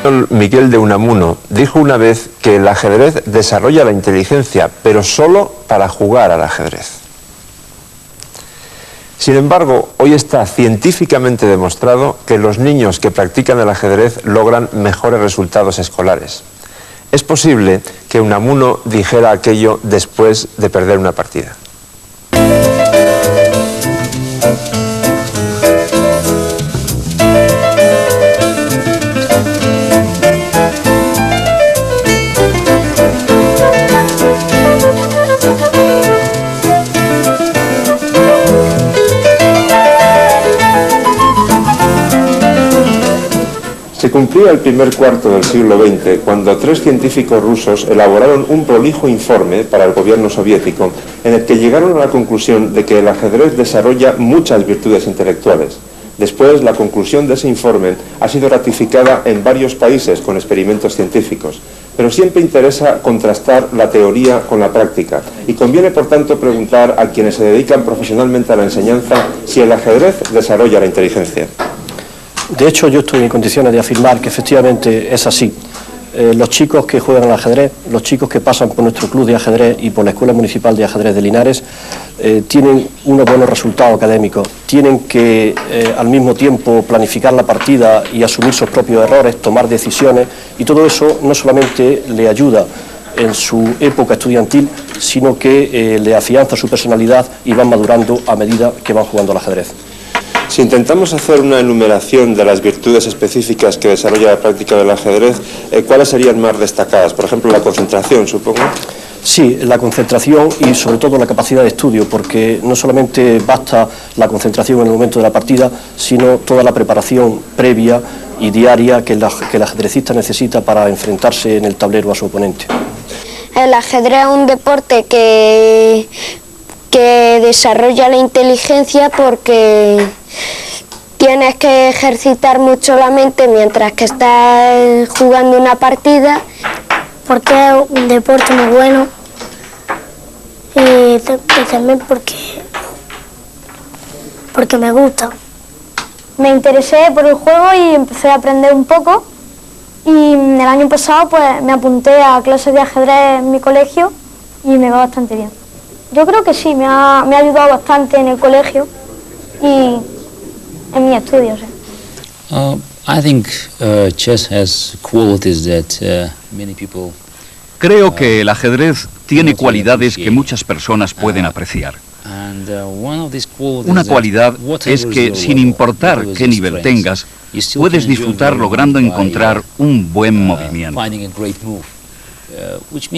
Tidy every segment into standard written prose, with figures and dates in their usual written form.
Miguel de Unamuno dijo una vez que el ajedrez desarrolla la inteligencia, pero solo para jugar al ajedrez. Sin embargo, hoy está científicamente demostrado que los niños que practican el ajedrez logran mejores resultados escolares. Es posible que Unamuno dijera aquello después de perder una partida. Se cumplía el primer cuarto del siglo XX cuando 3 científicos rusos elaboraron un prolijo informe para el gobierno soviético en el que llegaron a la conclusión de que el ajedrez desarrolla muchas virtudes intelectuales. Después, la conclusión de ese informe ha sido ratificada en varios países con experimentos científicos, pero siempre interesa contrastar la teoría con la práctica y conviene, por tanto, preguntar a quienes se dedican profesionalmente a la enseñanza si el ajedrez desarrolla la inteligencia. De hecho, yo estoy en condiciones de afirmar que efectivamente es así. Los chicos que juegan al ajedrez, los chicos que pasan por nuestro club de ajedrez y por la Escuela Municipal de Ajedrez de Linares, tienen unos buenos resultados académicos. Tienen que al mismo tiempo planificar la partida y asumir sus propios errores, tomar decisiones, y todo eso no solamente le ayuda en su época estudiantil, sino que le afianza su personalidad y van madurando a medida que van jugando al ajedrez. Si intentamos hacer una enumeración de las virtudes específicas que desarrolla la práctica del ajedrez, ¿cuáles serían más destacadas? Por ejemplo, la concentración, supongo. Sí, la concentración y sobre todo la capacidad de estudio, porque no solamente basta la concentración en el momento de la partida, sino toda la preparación previa y diaria que el ajedrecista necesita para enfrentarse en el tablero a su oponente. El ajedrez es un deporte que desarrolla la inteligencia porque tienes que ejercitar mucho la mente mientras que estás jugando una partida. Porque es un deporte muy bueno y también porque me gusta. Me interesé por el juego y empecé a aprender un poco, y el año pasado pues me apunté a clases de ajedrez en mi colegio y me va bastante bien. Yo creo que sí, me ha ayudado bastante en el colegio y en mis estudios. I think chess has qualities that many people. Creo que el ajedrez tiene cualidades que muchas personas pueden apreciar. Una cualidad es que, sin importar qué nivel tengas, puedes disfrutar logrando encontrar un buen movimiento.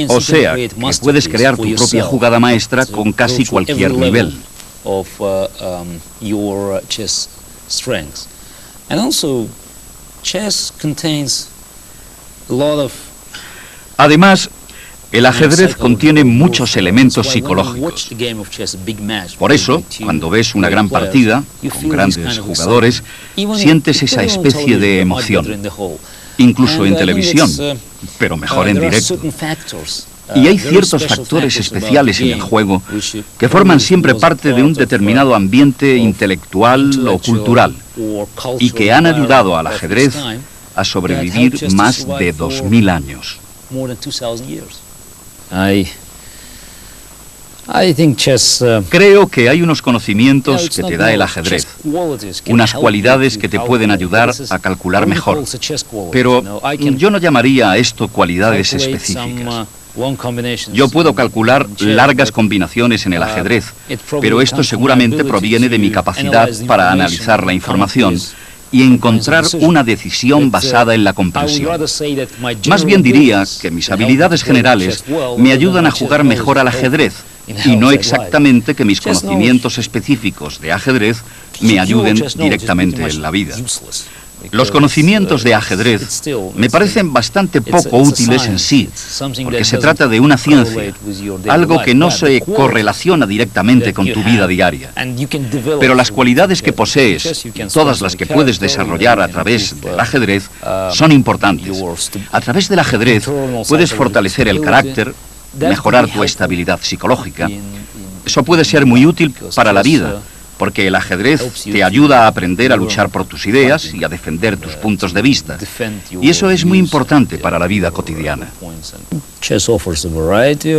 O sea, que puedes crear tu propia jugada maestra con casi cualquier nivel. Además, el ajedrez contiene muchos elementos psicológicos. Por eso, cuando ves una gran partida, con grandes jugadores, sientes esa especie de emoción. Incluso en televisión, pero mejor en directo. Y hay ciertos factores especiales en el juego que forman siempre parte de un determinado ambiente intelectual o cultural y que han ayudado al ajedrez a sobrevivir más de 2000 años. Creo que hay unos conocimientos que te da el ajedrez, unas cualidades que te pueden ayudar a calcular mejor, pero yo no llamaría a esto cualidades específicas. Yo puedo calcular largas combinaciones en el ajedrez, pero esto seguramente proviene de mi capacidad para analizar la información y encontrar una decisión basada en la comprensión. Más bien diría que mis habilidades generales me ayudan a jugar mejor al ajedrez, y no exactamente que mis conocimientos específicos de ajedrez me ayuden directamente en la vida. Los conocimientos de ajedrez me parecen bastante poco útiles en sí, porque se trata de una ciencia, algo que no se correlaciona directamente con tu vida diaria. Pero las cualidades que posees, todas las que puedes desarrollar a través del ajedrez, son importantes. A través del ajedrez puedes fortalecer el carácter, mejorar tu estabilidad psicológica. Eso puede ser muy útil para la vida, porque el ajedrez te ayuda a aprender a luchar por tus ideas y a defender tus puntos de vista. Y eso es muy importante para la vida cotidiana.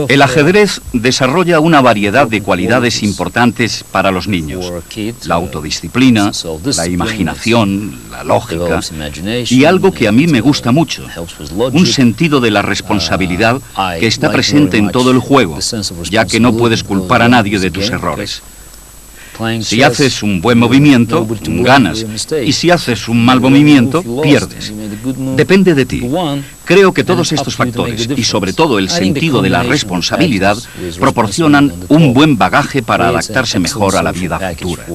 El ajedrez desarrolla una variedad de cualidades importantes para los niños: la autodisciplina, la imaginación, la lógica y algo que a mí me gusta mucho, un sentido de la responsabilidad que está presente en todo el juego, ya que no puedes culpar a nadie de tus errores. Si haces un buen movimiento, ganas, y si haces un mal movimiento, pierdes. Depende de ti. Creo que todos estos factores, y sobre todo el sentido de la responsabilidad, proporcionan un buen bagaje para adaptarse mejor a la vida futura.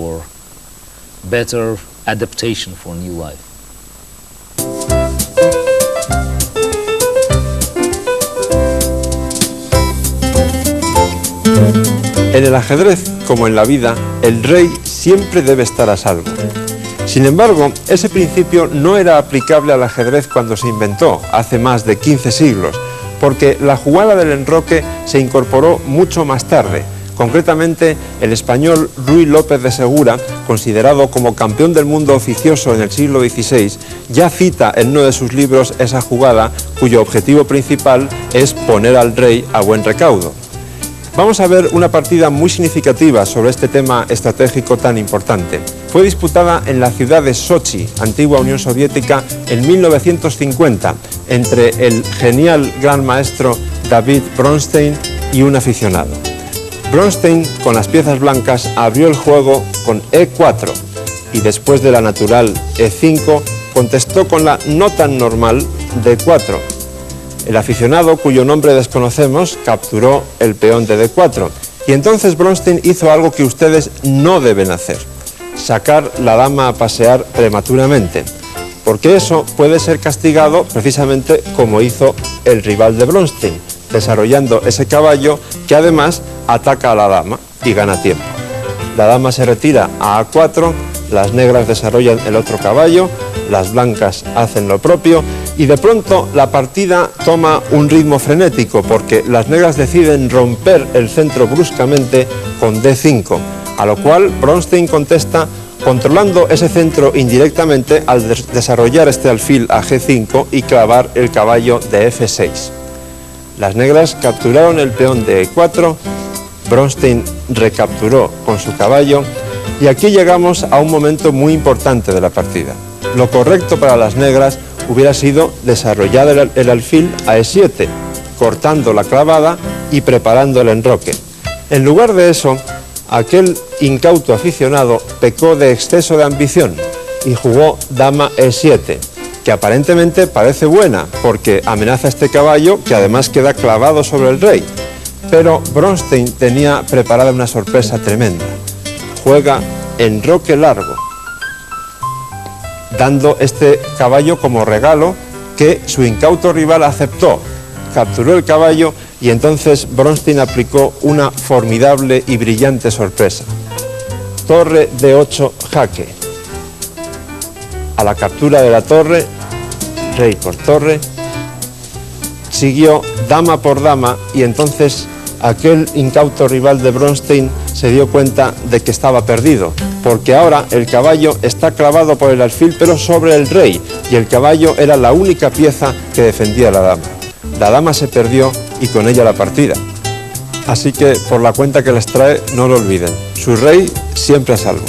En el ajedrez, como en la vida, el rey siempre debe estar a salvo. Sin embargo, ese principio no era aplicable al ajedrez cuando se inventó, hace más de 15 siglos, porque la jugada del enroque se incorporó mucho más tarde. Concretamente, el español Ruy López de Segura, considerado como campeón del mundo oficioso en el siglo XVI, ya cita en uno de sus libros esa jugada, cuyo objetivo principal es poner al rey a buen recaudo. Vamos a ver una partida muy significativa sobre este tema estratégico tan importante. Fue disputada en la ciudad de Sochi, antigua Unión Soviética, en 1950, entre el genial gran maestro David Bronstein y un aficionado. Bronstein, con las piezas blancas, abrió el juego con E4 y después de la natural E5, contestó con la no tan normal D4. El aficionado, cuyo nombre desconocemos, capturó el peón de D4 y entonces Bronstein hizo algo que ustedes no deben hacer: sacar la dama a pasear prematuramente, porque eso puede ser castigado precisamente como hizo el rival de Bronstein, desarrollando ese caballo que además ataca a la dama y gana tiempo. La dama se retira a A4, las negras desarrollan el otro caballo, las blancas hacen lo propio y de pronto la partida toma un ritmo frenético porque las negras deciden romper el centro bruscamente con D5, a lo cual Bronstein contesta controlando ese centro indirectamente al desarrollar este alfil a G5 y clavar el caballo de F6. Las negras capturaron el peón de E4, Bronstein recapturó con su caballo y aquí llegamos a un momento muy importante de la partida. Lo correcto para las negras hubiera sido desarrollar el alfil a E7, cortando la clavada y preparando el enroque. En lugar de eso, aquel incauto aficionado pecó de exceso de ambición y jugó dama E7, que aparentemente parece buena porque amenaza este caballo que además queda clavado sobre el rey. Pero Bronstein tenía preparada una sorpresa tremenda. Juega enroque largo, dando este caballo como regalo que su incauto rival aceptó. Capturó el caballo y entonces Bronstein aplicó una formidable y brillante sorpresa. Torre D8 jaque. A la captura de la torre, rey por torre, siguió dama por dama y entonces aquel incauto rival de Bronstein se dio cuenta de que estaba perdido, porque ahora el caballo está clavado por el alfil pero sobre el rey y el caballo era la única pieza que defendía a la dama. La dama se perdió y con ella la partida. Así que por la cuenta que les trae, no lo olviden, su rey siempre a salvo.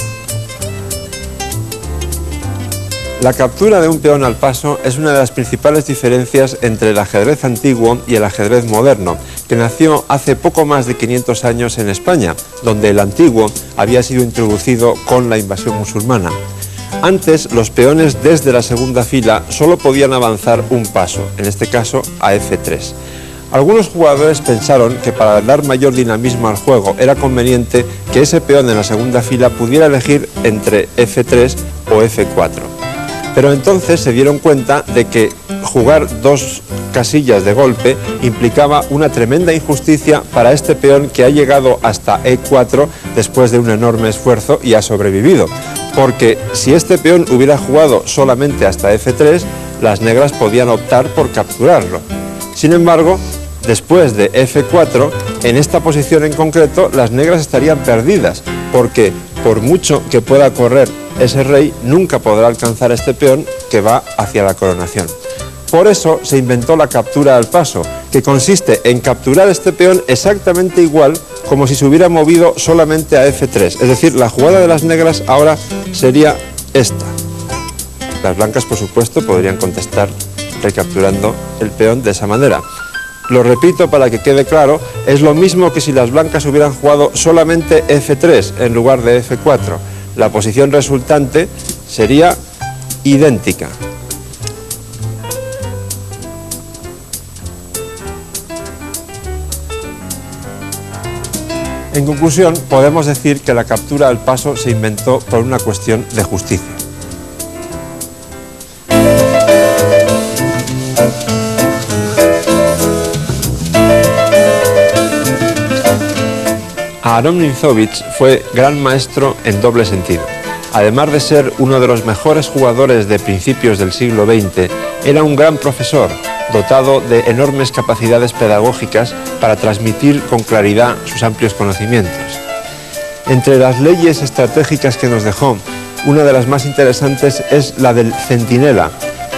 La captura de un peón al paso es una de las principales diferencias entre el ajedrez antiguo y el ajedrez moderno, que nació hace poco más de 500 años en España, donde el antiguo había sido introducido con la invasión musulmana. Antes, los peones desde la segunda fila solo podían avanzar un paso, en este caso a F3. Algunos jugadores pensaron que para dar mayor dinamismo al juego era conveniente que ese peón en la segunda fila pudiera elegir entre F3 o F4. Pero entonces se dieron cuenta de que jugar dos casillas de golpe implicaba una tremenda injusticia para este peón que ha llegado hasta E4 después de un enorme esfuerzo y ha sobrevivido. Porque si este peón hubiera jugado solamente hasta F3, las negras podían optar por capturarlo. Sin embargo, después de F4, en esta posición en concreto, las negras estarían perdidas, porque por mucho que pueda correr ese rey, nunca podrá alcanzar este peón que va hacia la coronación. Por eso se inventó la captura al paso, que consiste en capturar este peón exactamente igual como si se hubiera movido solamente a F3. Es decir, la jugada de las negras ahora sería esta. Las blancas, por supuesto, podrían contestar recapturando el peón de esa manera. Lo repito para que quede claro, es lo mismo que si las blancas hubieran jugado solamente F3 en lugar de F4. La posición resultante sería idéntica. En conclusión, podemos decir que la captura al paso se inventó por una cuestión de justicia. Aaron Nimzowitsch fue gran maestro en doble sentido. Además de ser uno de los mejores jugadores de principios del siglo XX, era un gran profesor, dotado de enormes capacidades pedagógicas para transmitir con claridad sus amplios conocimientos. Entre las leyes estratégicas que nos dejó, una de las más interesantes es la del centinela,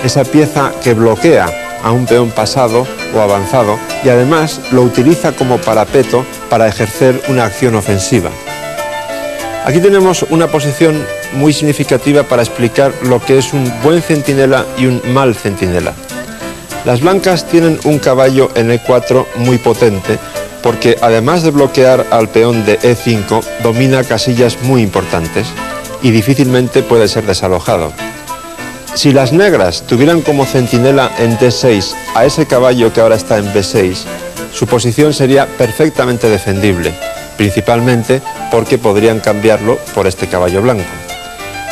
esa pieza que bloquea a un peón pasado o avanzado y además lo utiliza como parapeto para ejercer una acción ofensiva. Aquí tenemos una posición muy significativa para explicar lo que es un buen centinela y un mal centinela. Las blancas tienen un caballo en E4 muy potente porque además de bloquear al peón de E5 domina casillas muy importantes y difícilmente puede ser desalojado. Si las negras tuvieran como centinela en D6 a ese caballo que ahora está en B6, su posición sería perfectamente defendible, principalmente porque podrían cambiarlo por este caballo blanco.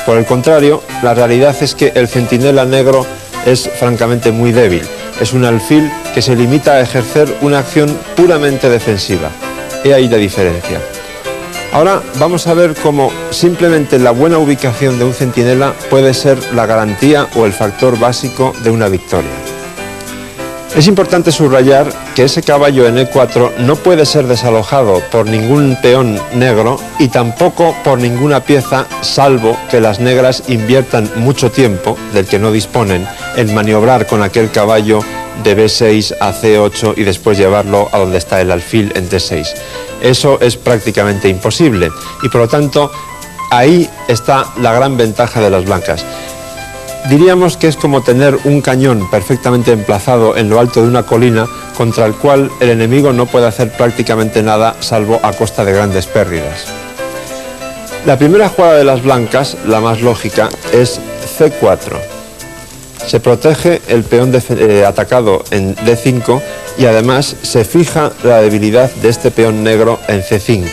Por el contrario, la realidad es que el centinela negro es francamente muy débil. Es un alfil que se limita a ejercer una acción puramente defensiva. He ahí la diferencia. Ahora vamos a ver cómo simplemente la buena ubicación de un centinela puede ser la garantía o el factor básico de una victoria. Es importante subrayar que ese caballo en E4 no puede ser desalojado por ningún peón negro y tampoco por ninguna pieza, salvo que las negras inviertan mucho tiempo, del que no disponen, en maniobrar con aquel caballo de B6 a C8 y después llevarlo a donde está el alfil en D6. Eso es prácticamente imposible y por lo tanto ahí está la gran ventaja de las blancas. Diríamos que es como tener un cañón perfectamente emplazado en lo alto de una colina contra el cual el enemigo no puede hacer prácticamente nada salvo a costa de grandes pérdidas. La primera jugada de las blancas, la más lógica, es C4. Se protege el peón atacado en D5 y además se fija la debilidad de este peón negro en C5.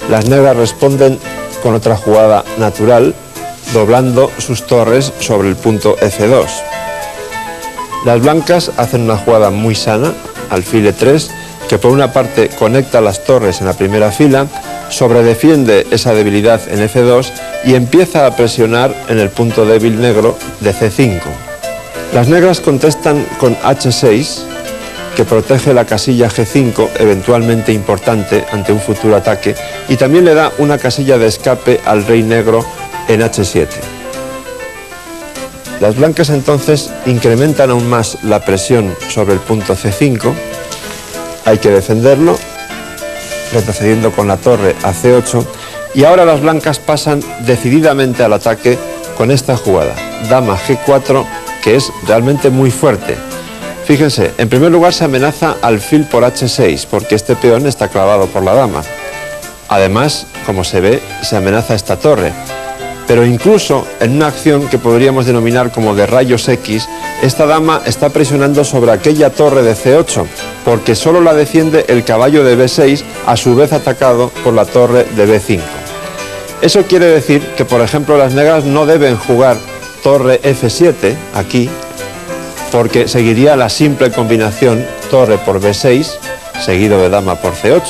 Las negras responden con otra jugada natural, doblando sus torres sobre el punto F2. Las blancas hacen una jugada muy sana, alfil E3, que por una parte conecta las torres en la primera fila, sobredefiende esa debilidad en F2 y empieza a presionar en el punto débil negro de C5. Las negras contestan con H6, que protege la casilla G5, eventualmente importante ante un futuro ataque, y también le da una casilla de escape al rey negro en H7. Las blancas entonces incrementan aún más la presión sobre el punto C5, hay que defenderlo, retrocediendo con la torre a C8, y ahora las blancas pasan decididamente al ataque con esta jugada, dama G4, que es realmente muy fuerte. Fíjense, en primer lugar se amenaza alfil por H6, porque este peón está clavado por la dama. Además, como se ve, se amenaza esta torre. Pero incluso en una acción que podríamos denominar como de rayos X, esta dama está presionando sobre aquella torre de C8, porque solo la defiende el caballo de B6, a su vez atacado por la torre de B5. Eso quiere decir que, por ejemplo, las negras no deben jugar torre F7, aquí, porque seguiría la simple combinación torre por B6, seguido de dama por C8.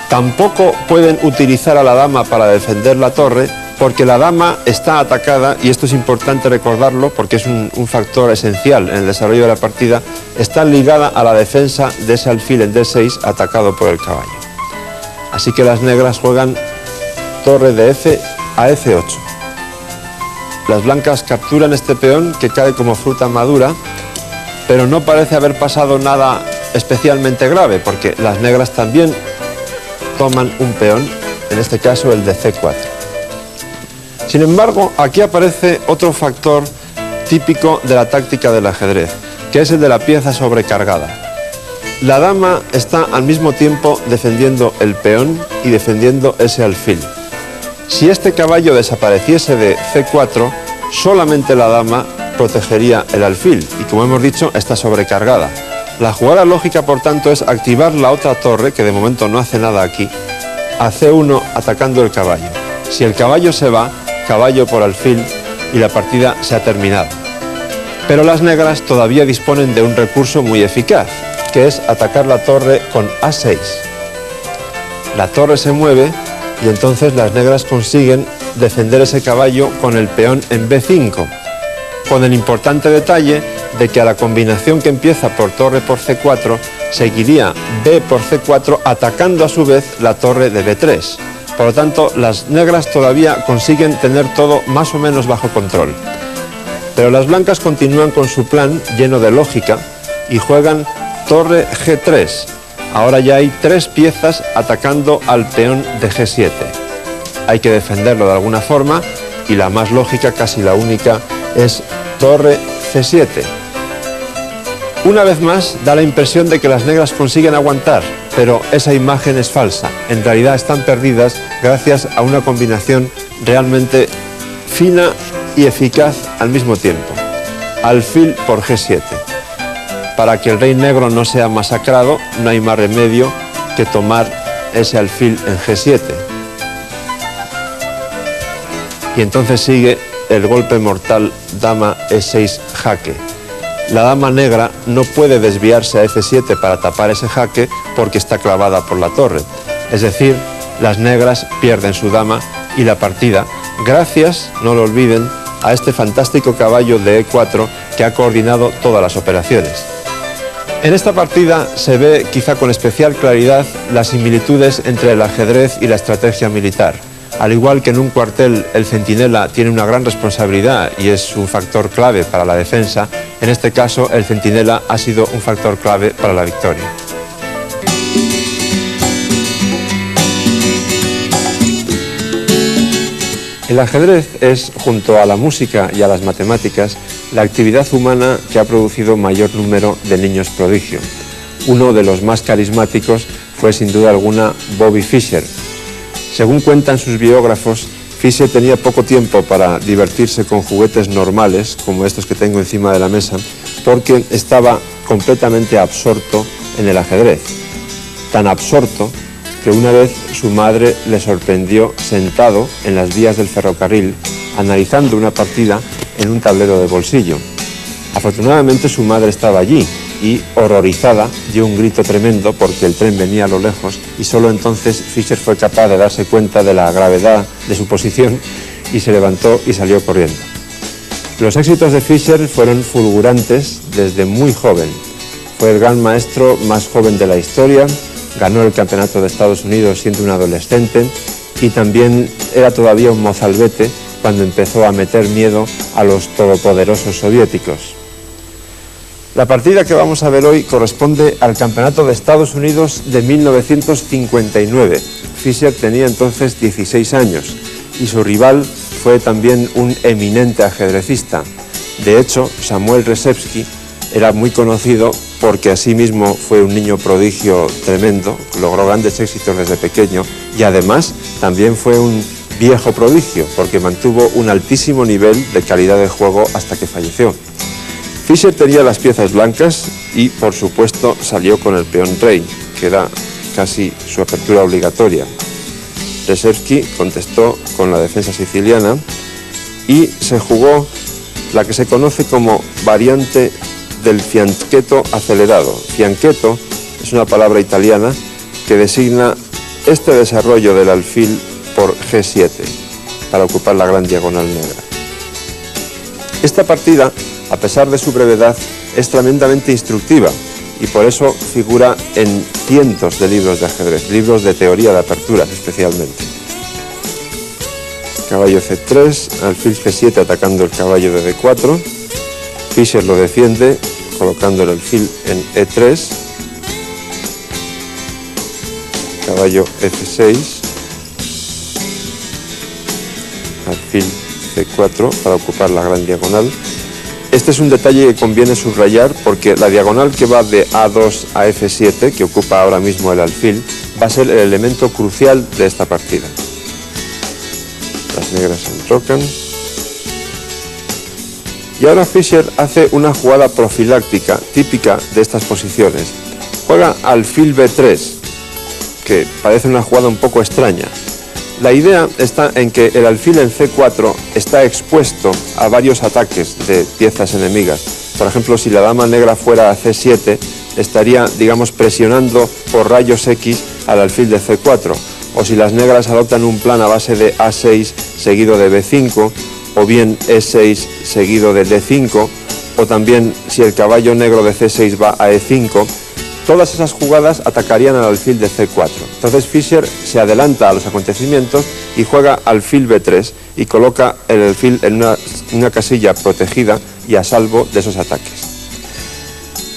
Tampoco pueden utilizar a la dama para defender la torre, porque la dama está atacada, y esto es importante recordarlo porque es un factor esencial en el desarrollo de la partida, está ligada a la defensa de ese alfil en D6 atacado por el caballo. Así que las negras juegan torre de F a F8. Las blancas capturan este peón que cae como fruta madura, pero no parece haber pasado nada especialmente grave, porque las negras también toman un peón, en este caso el de C4. Sin embargo, aquí aparece otro factor típico de la táctica del ajedrez, que es el de la pieza sobrecargada. La dama está al mismo tiempo defendiendo el peón y defendiendo ese alfil. Si este caballo desapareciese de C4, solamente la dama protegería el alfil y, como hemos dicho, está sobrecargada. La jugada lógica, por tanto, es activar la otra torre, que de momento no hace nada aquí, a C1 atacando el caballo. Si el caballo se va, caballo por alfil y la partida se ha terminado. Pero las negras todavía disponen de un recurso muy eficaz, que es atacar la torre con A6. La torre se mueve y entonces las negras consiguen defender ese caballo con el peón en B5, con el importante detalle de que a la combinación que empieza por torre por C4 seguiría B por C4 atacando a su vez la torre de B3. Por lo tanto, las negras todavía consiguen tener todo más o menos bajo control. Pero las blancas continúan con su plan lleno de lógica y juegan torre G3. Ahora ya hay 3 piezas atacando al peón de G7. Hay que defenderlo de alguna forma y la más lógica, casi la única, es torre C7. Una vez más da la impresión de que las negras consiguen aguantar, pero esa imagen es falsa. En realidad están perdidas gracias a una combinación realmente fina y eficaz al mismo tiempo. Alfil por G7. Para que el rey negro no sea masacrado, no hay más remedio que tomar ese alfil en G7. Y entonces sigue el golpe mortal dama E6 jaque. La dama negra no puede desviarse a F7 para tapar ese jaque porque está clavada por la torre. Es decir, las negras pierden su dama y la partida, gracias, no lo olviden, a este fantástico caballo de E4 que ha coordinado todas las operaciones. En esta partida se ve quizá con especial claridad las similitudes entre el ajedrez y la estrategia militar. Al igual que en un cuartel el centinela tiene una gran responsabilidad y es un factor clave para la defensa, en este caso el centinela ha sido un factor clave para la victoria. El ajedrez es, junto a la música y a las matemáticas, la actividad humana que ha producido mayor número de niños prodigio. Uno de los más carismáticos fue sin duda alguna Bobby Fischer. Según cuentan sus biógrafos, Fischer tenía poco tiempo para divertirse con juguetes normales, como estos que tengo encima de la mesa, porque estaba completamente absorto en el ajedrez. Tan absorto que una vez su madre le sorprendió sentado en las vías del ferrocarril, analizando una partida en un tablero de bolsillo. Afortunadamente su madre estaba allí y, horrorizada, dio un grito tremendo porque el tren venía a lo lejos y solo entonces Fischer fue capaz de darse cuenta de la gravedad de su posición y se levantó y salió corriendo. Los éxitos de Fischer fueron fulgurantes desde muy joven. Fue el gran maestro más joven de la historia, ganó el campeonato de Estados Unidos siendo un adolescente y también era todavía un mozalbete cuando empezó a meter miedo a los todopoderosos soviéticos. La partida que vamos a ver hoy corresponde al campeonato de Estados Unidos de 1959. Fischer tenía entonces 16 años y su rival fue también un eminente ajedrecista. De hecho, Samuel Rzepski era muy conocido porque asimismo fue un niño prodigio tremendo, logró grandes éxitos desde pequeño y además también fue un viejo prodigio porque mantuvo un altísimo nivel de calidad de juego hasta que falleció. Fischer tenía las piezas blancas y, por supuesto, salió con el peón rey, que era casi su apertura obligatoria. Rzepski contestó con la defensa siciliana y se jugó la que se conoce como variante del fianchetto acelerado. Fianchetto es una palabra italiana que designa este desarrollo del alfil por G7 para ocupar la gran diagonal negra. Esta partida, a pesar de su brevedad, es tremendamente instructiva y por eso figura en cientos de libros de ajedrez, libros de teoría de aperturas especialmente. Caballo C3, alfil G7 atacando el caballo de D4, Fischer lo defiende colocando el alfil en E3, caballo F6, alfil C4 para ocupar la gran diagonal. Este es un detalle que conviene subrayar porque la diagonal que va de A2 a F7, que ocupa ahora mismo el alfil, va a ser el elemento crucial de esta partida. Las negras se enrocan. Y ahora Fischer hace una jugada profiláctica típica de estas posiciones. Juega alfil B3, que parece una jugada un poco extraña. La idea está en que el alfil en C4 está expuesto a varios ataques de piezas enemigas. Por ejemplo, si la dama negra fuera a C7, estaría, digamos, presionando por rayos X al alfil de C4. O si las negras adoptan un plan a base de A6 seguido de B5, o bien E6 seguido de D5, o también si el caballo negro de C6 va a E5, todas esas jugadas atacarían al alfil de C4. Entonces Fischer se adelanta a los acontecimientos y juega alfil B3 y coloca el alfil en una casilla protegida y a salvo de esos ataques.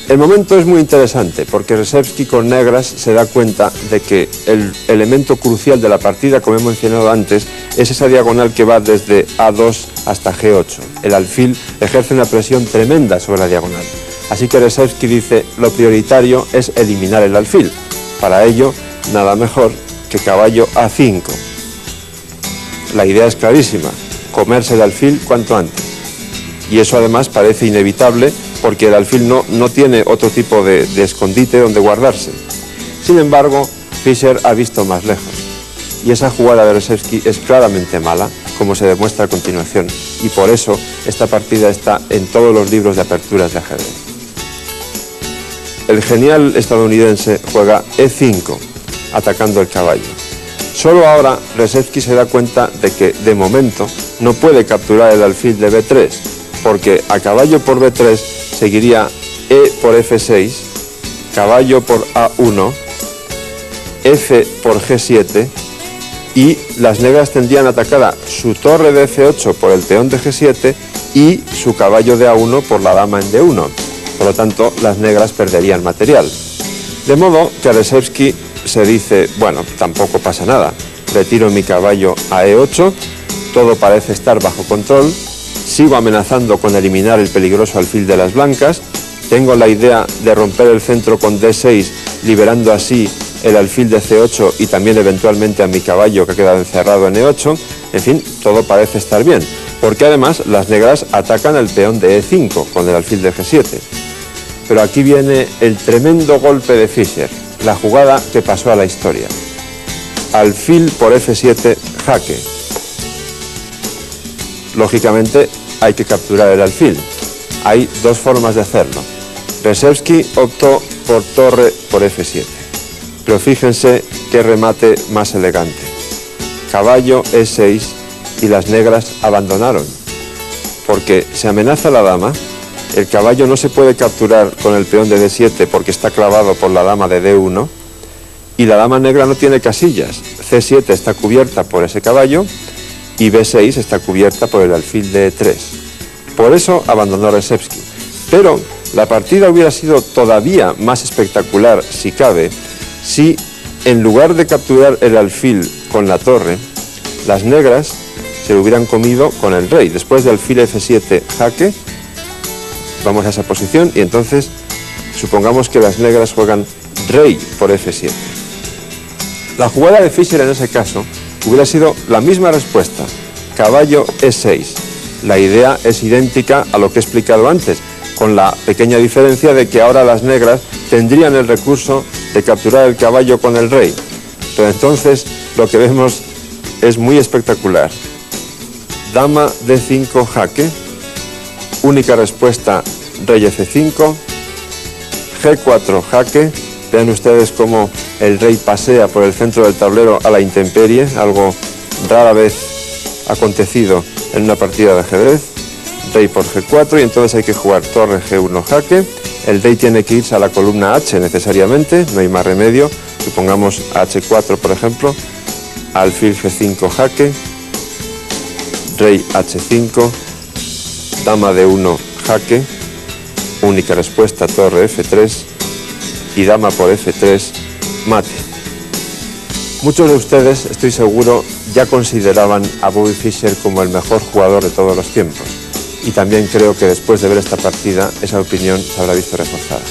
El momento es muy interesante porque Rzeszewski con negras se da cuenta de que el elemento crucial de la partida, como he mencionado antes, es esa diagonal que va desde A2 hasta G8. El alfil ejerce una presión tremenda sobre la diagonal. Así que Rzeszewski dice, lo prioritario es eliminar el alfil. Para ello, nada mejor que caballo A5. La idea es clarísima, comerse el alfil cuanto antes. Y eso además parece inevitable porque el alfil no tiene otro tipo de escondite donde guardarse. Sin embargo, Fischer ha visto más lejos. Y esa jugada de Rzeszewski es claramente mala, como se demuestra a continuación. Y por eso esta partida está en todos los libros de aperturas de ajedrez. El genial estadounidense juega E5, atacando el caballo. Solo ahora Rzeszewski se da cuenta de que, de momento, no puede capturar el alfil de B3, porque a caballo por B3 seguiría E por F6, caballo por A1, F por G7, y las negras tendrían atacada su torre de F8 por el peón de G7 y su caballo de A1 por la dama en D1. Por lo tanto, las negras perderían material. De modo que Rzeszewski se dice, bueno, tampoco pasa nada. Retiro mi caballo a E8, todo parece estar bajo control, sigo amenazando con eliminar el peligroso alfil de las blancas, tengo la idea de romper el centro con D6, liberando así el alfil de C8 y también eventualmente a mi caballo que ha quedado encerrado en E8. En fin, todo parece estar bien, porque además las negras atacan el peón de E5 con el alfil de G7. Pero aquí viene el tremendo golpe de Fischer, la jugada que pasó a la historia. Alfil por F7, jaque. Lógicamente hay que capturar el alfil. Hay dos formas de hacerlo. Rzeszewski optó por torre por F7. Pero fíjense qué remate más elegante. Caballo E6 y las negras abandonaron. Porque se amenaza la dama, el caballo no se puede capturar con el peón de D7 porque está clavado por la dama de D1 y la dama negra no tiene casillas. C7 está cubierta por ese caballo y B6 está cubierta por el alfil de E3. Por eso abandonó Rzeszewski. Pero la partida hubiera sido todavía más espectacular, si cabe, si en lugar de capturar el alfil con la torre, las negras se lo hubieran comido con el rey. Después de alfil F7 jaque, vamos a esa posición y entonces supongamos que las negras juegan rey por F7. La jugada de Fischer en ese caso hubiera sido la misma respuesta, caballo E6. La idea es idéntica a lo que he explicado antes, con la pequeña diferencia de que ahora las negras tendrían el recurso de capturar el caballo con el rey. Pero entonces lo que vemos es muy espectacular. Dama D5 jaque, única respuesta rey F5, G4 jaque. Vean ustedes cómo el rey pasea por el centro del tablero a la intemperie, algo rara vez acontecido en una partida de ajedrez. Rey por G4 y entonces hay que jugar torre G1 jaque El rey tiene que irse a la columna H necesariamente, no hay más remedio. Supongamos H4, por ejemplo, alfil G5 jaque, rey H5, dama D1 jaque, única respuesta torre F3 y dama por F3 mate. Muchos de ustedes, estoy seguro, ya consideraban a Bobby Fischer como el mejor jugador de todos los tiempos. Y también creo que después de ver esta partida, esa opinión se habrá visto reforzada.